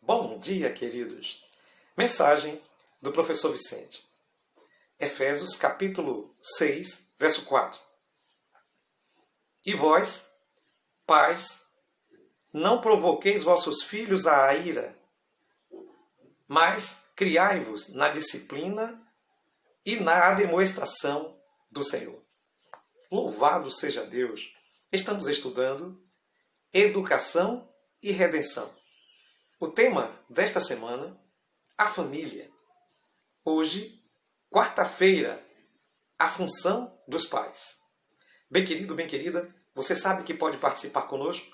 Bom dia, queridos! Mensagem do professor Vicente. Efésios capítulo 6, verso 4. E vós, pais, não provoqueis vossos filhos à ira, mas criai-vos na disciplina e na admoestação do Senhor. Louvado seja Deus! Estamos estudando Educação e Redenção. O tema desta semana, a família. Hoje, quarta-feira, a função dos pais. Bem querido, bem querida, você sabe que pode participar conosco?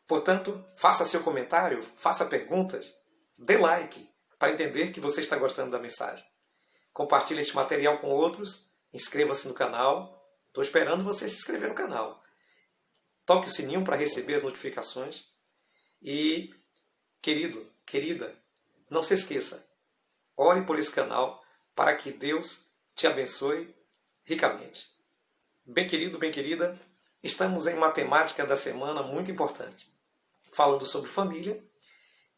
Portanto, faça seu comentário, faça perguntas, dê like para entender que você está gostando da mensagem. Compartilhe este material com outros, inscreva-se no canal. Estou esperando você se inscrever no canal. Toque o sininho para receber as notificações. E, querido, querida, não se esqueça, ore por esse canal para que Deus te abençoe ricamente. Bem querido, bem querida, estamos em uma temática da semana muito importante, falando sobre família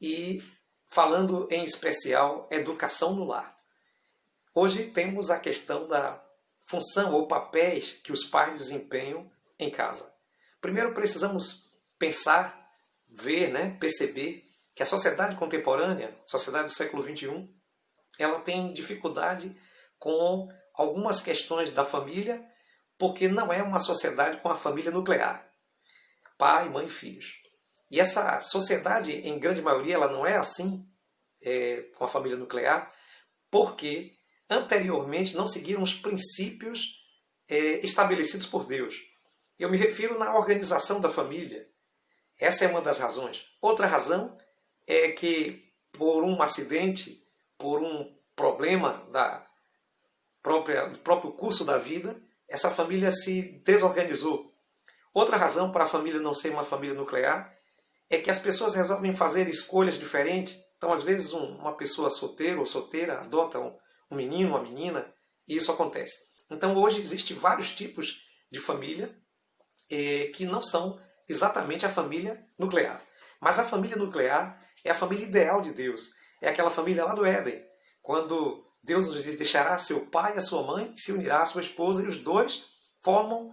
e falando em especial educação no lar. Hoje temos a questão da função ou papéis que os pais desempenham em casa. Primeiro precisamos pensar, ver, perceber que a sociedade contemporânea, a sociedade do século XXI, ela tem dificuldade com algumas questões da família, porque não é uma sociedade com a família nuclear. Pai, mãe e filhos. E essa sociedade, em grande maioria, ela não é assim com a família nuclear, porque anteriormente não seguiram os princípios estabelecidos por Deus. Eu me refiro na organização da família. Essa é uma das razões. Outra razão é que, por um acidente, por um problema do próprio curso da vida, essa família se desorganizou. Outra razão para a família não ser uma família nuclear é que as pessoas resolvem fazer escolhas diferentes. Então, às vezes, uma pessoa solteira ou solteira adota um menino, uma menina, e isso acontece. Então, hoje existem vários tipos de família que não são exatamente a família nuclear. Mas a família nuclear é a família ideal de Deus. É aquela família lá do Éden, quando Deus nos diz: deixará seu pai e a sua mãe e se unirá à sua esposa, e os dois formam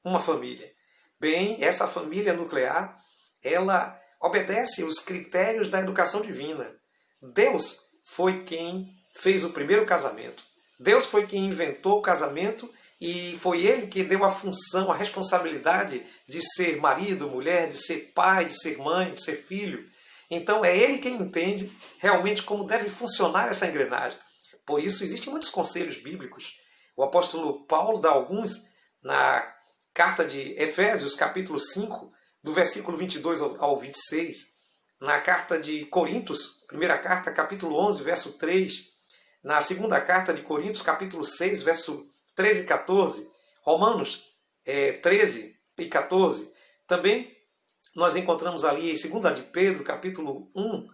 uma família. Bem, essa família nuclear, ela obedece os critérios da educação divina. Deus foi quem fez o primeiro casamento. Deus foi quem inventou o casamento e foi Ele que deu a função, a responsabilidade de ser marido, mulher, de ser pai, de ser mãe, de ser filho. Então é Ele quem entende realmente como deve funcionar essa engrenagem. Por isso existem muitos conselhos bíblicos. O apóstolo Paulo dá alguns na carta de Efésios, capítulo 5, do versículo 22 ao 26. Na carta de Coríntios, primeira carta, capítulo 11, verso 3. Na segunda carta de Coríntios, capítulo 6, verso 13 e 14. Romanos 13 e 14. Também nós encontramos ali em 2 de Pedro, capítulo 1,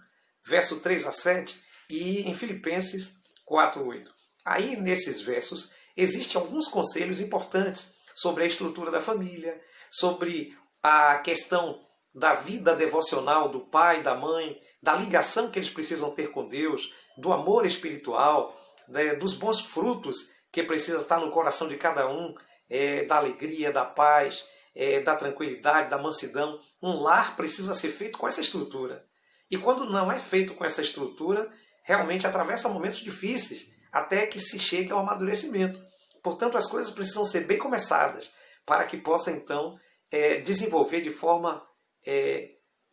verso 3 a 7. E em Filipenses 4, 8. Aí, nesses versos, existem alguns conselhos importantes sobre a estrutura da família, sobre a questão da vida devocional do pai, da mãe, da ligação que eles precisam ter com Deus, do amor espiritual, dos bons frutos que precisa estar no coração de cada um, da alegria, da paz, da tranquilidade, da mansidão. Um lar precisa ser feito com essa estrutura. E quando não é feito com essa estrutura, realmente atravessa momentos difíceis, até que se chegue ao amadurecimento. Portanto, as coisas precisam ser bem começadas, para que possa, então, desenvolver de forma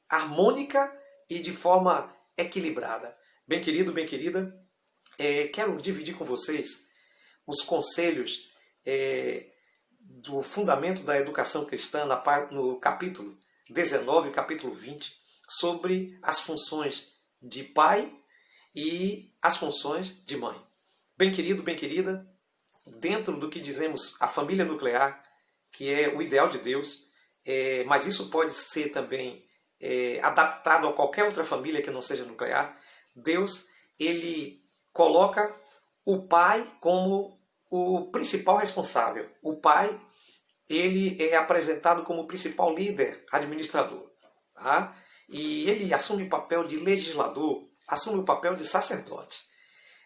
harmônica e de forma equilibrada. Bem querido, bem querida, quero dividir com vocês os conselhos do fundamento da educação cristã no capítulo 19, capítulo 20, sobre as funções de pai e as funções de mãe. Bem querido, bem querida, dentro do que dizemos a família nuclear, que é o ideal de Deus, mas isso pode ser também adaptado a qualquer outra família que não seja nuclear. Deus, ele coloca o pai como o principal responsável. O pai, ele é apresentado como o principal líder administrador. Tá? E ele assume o papel de legislador, assume o papel de sacerdote.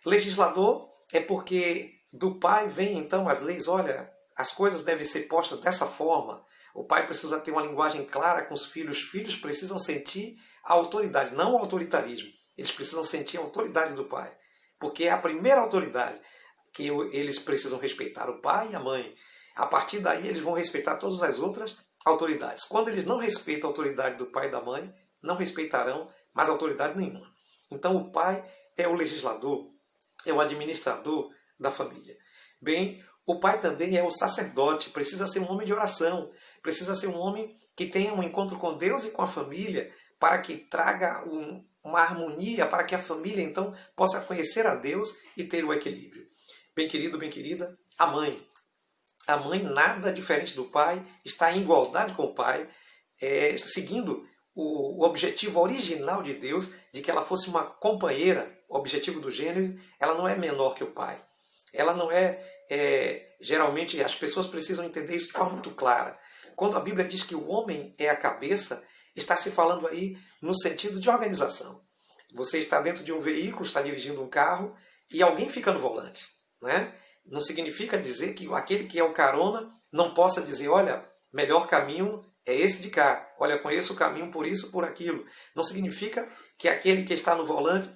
Legislador é porque do pai vem então as leis. Olha, as coisas devem ser postas dessa forma. O pai precisa ter uma linguagem clara com os filhos. Os filhos precisam sentir a autoridade, não o autoritarismo. Eles precisam sentir a autoridade do pai. Porque é a primeira autoridade que eles precisam respeitar, o pai e a mãe. A partir daí eles vão respeitar todas as outras autoridades. Quando eles não respeitam a autoridade do pai e da mãe, não respeitarão mais autoridade nenhuma. Então o pai é o legislador, é o administrador da família. Bem, o pai também é o sacerdote, precisa ser um homem de oração, precisa ser um homem que tenha um encontro com Deus e com a família, para que traga uma harmonia, para que a família então possa conhecer a Deus e ter o equilíbrio. Bem querido, bem querida, a mãe. A mãe, nada diferente do pai, está em igualdade com o pai, seguindo o objetivo original de Deus, de que ela fosse uma companheira, o objetivo do Gênesis. Ela não é menor que o pai. Ela não geralmente, as pessoas precisam entender isso de forma muito clara. Quando a Bíblia diz que o homem é a cabeça, está se falando aí no sentido de organização. Você está dentro de um veículo, está dirigindo um carro, e alguém fica no volante, né? Não significa dizer que aquele que é o carona não possa dizer, olha, melhor caminho é esse de cá. Olha, eu conheço o caminho por isso, por aquilo. Não significa que aquele que está no volante,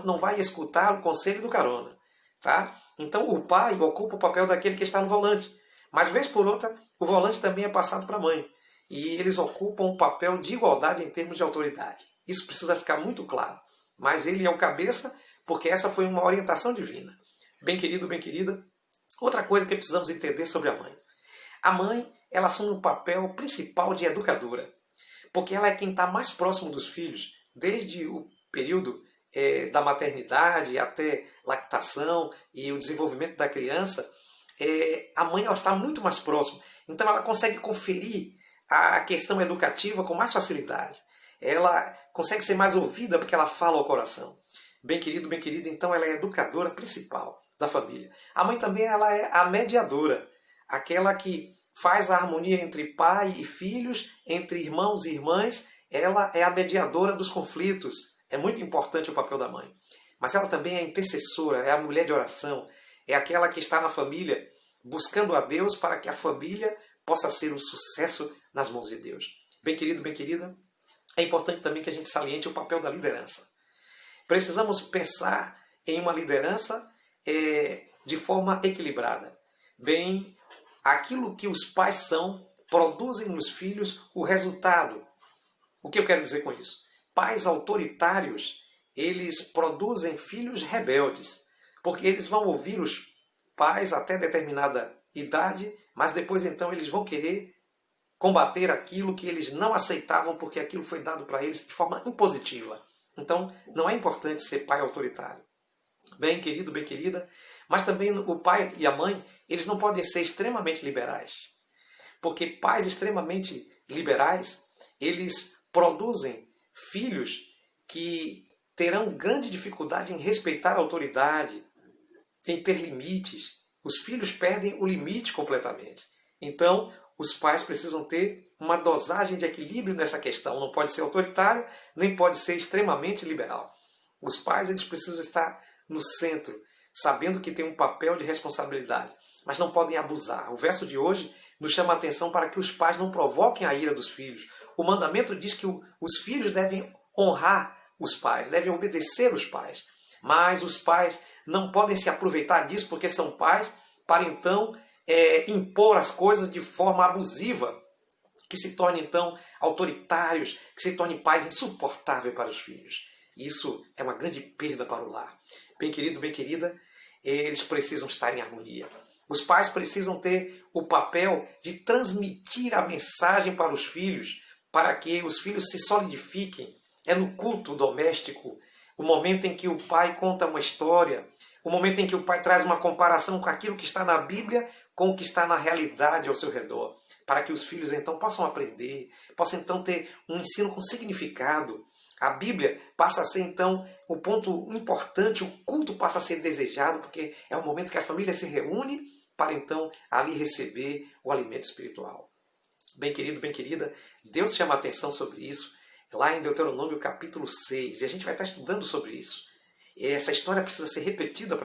não vai escutar o conselho do carona, tá? Então o pai ocupa o papel daquele que está no volante. Mas vez por outra, o volante também é passado para a mãe. E eles ocupam um papel de igualdade em termos de autoridade. Isso precisa ficar muito claro. Mas ele é o cabeça, porque essa foi uma orientação divina. Bem querido, bem querida, outra coisa que precisamos entender sobre a mãe. A mãe, ela assume o papel principal de educadora, porque ela é quem está mais próximo dos filhos, desde o período da maternidade até lactação e o desenvolvimento da criança. A mãe, ela está muito mais próxima, então ela consegue conferir a questão educativa com mais facilidade. Ela consegue ser mais ouvida porque ela fala ao coração. Bem querido, bem querida, então ela é a educadora principal da família. A mãe também, ela é a mediadora, aquela que faz a harmonia entre pai e filhos, entre irmãos e irmãs. Ela é a mediadora dos conflitos. É muito importante o papel da mãe. Mas ela também é a intercessora, é a mulher de oração, é aquela que está na família buscando a Deus para que a família possa ser um sucesso nas mãos de Deus. Bem querido, bem querida, é importante também que a gente saliente o papel da liderança. Precisamos pensar em uma liderança de forma equilibrada. Bem, aquilo que os pais são, produzem nos filhos o resultado. O que eu quero dizer com isso? Pais autoritários, eles produzem filhos rebeldes, porque eles vão ouvir os pais até determinada idade, mas depois então eles vão querer combater aquilo que eles não aceitavam, porque aquilo foi dado para eles de forma impositiva. Então, não é importante ser pai autoritário. Bem querido, bem querida, mas também o pai e a mãe, eles não podem ser extremamente liberais. Porque pais extremamente liberais, eles produzem filhos que terão grande dificuldade em respeitar a autoridade, em ter limites. Os filhos perdem o limite completamente. Então, os pais precisam ter uma dosagem de equilíbrio nessa questão. Não pode ser autoritário, nem pode ser extremamente liberal. Os pais, eles precisam estar no centro, sabendo que tem um papel de responsabilidade, mas não podem abusar. O verso de hoje nos chama a atenção para que os pais não provoquem a ira dos filhos. O mandamento diz que os filhos devem honrar os pais, devem obedecer os pais. Mas os pais não podem se aproveitar disso porque são pais para então impor as coisas de forma abusiva, que se tornem então autoritários, que se tornem pais insuportáveis para os filhos. Isso é uma grande perda para o lar. Bem querido, bem querida, eles precisam estar em harmonia. Os pais precisam ter o papel de transmitir a mensagem para os filhos, para que os filhos se solidifiquem. É no culto doméstico, o momento em que o pai conta uma história, o momento em que o pai traz uma comparação com aquilo que está na Bíblia com o que está na realidade ao seu redor, para que os filhos então possam aprender, possam então ter um ensino com significado. A Bíblia passa a ser então o ponto importante, o culto passa a ser desejado, porque é o momento que a família se reúne para então ali receber o alimento espiritual. Bem querido, bem querida, Deus chama a atenção sobre isso. lá em Deuteronômio capítulo 6. E a gente vai estar estudando sobre isso. E essa história precisa ser repetida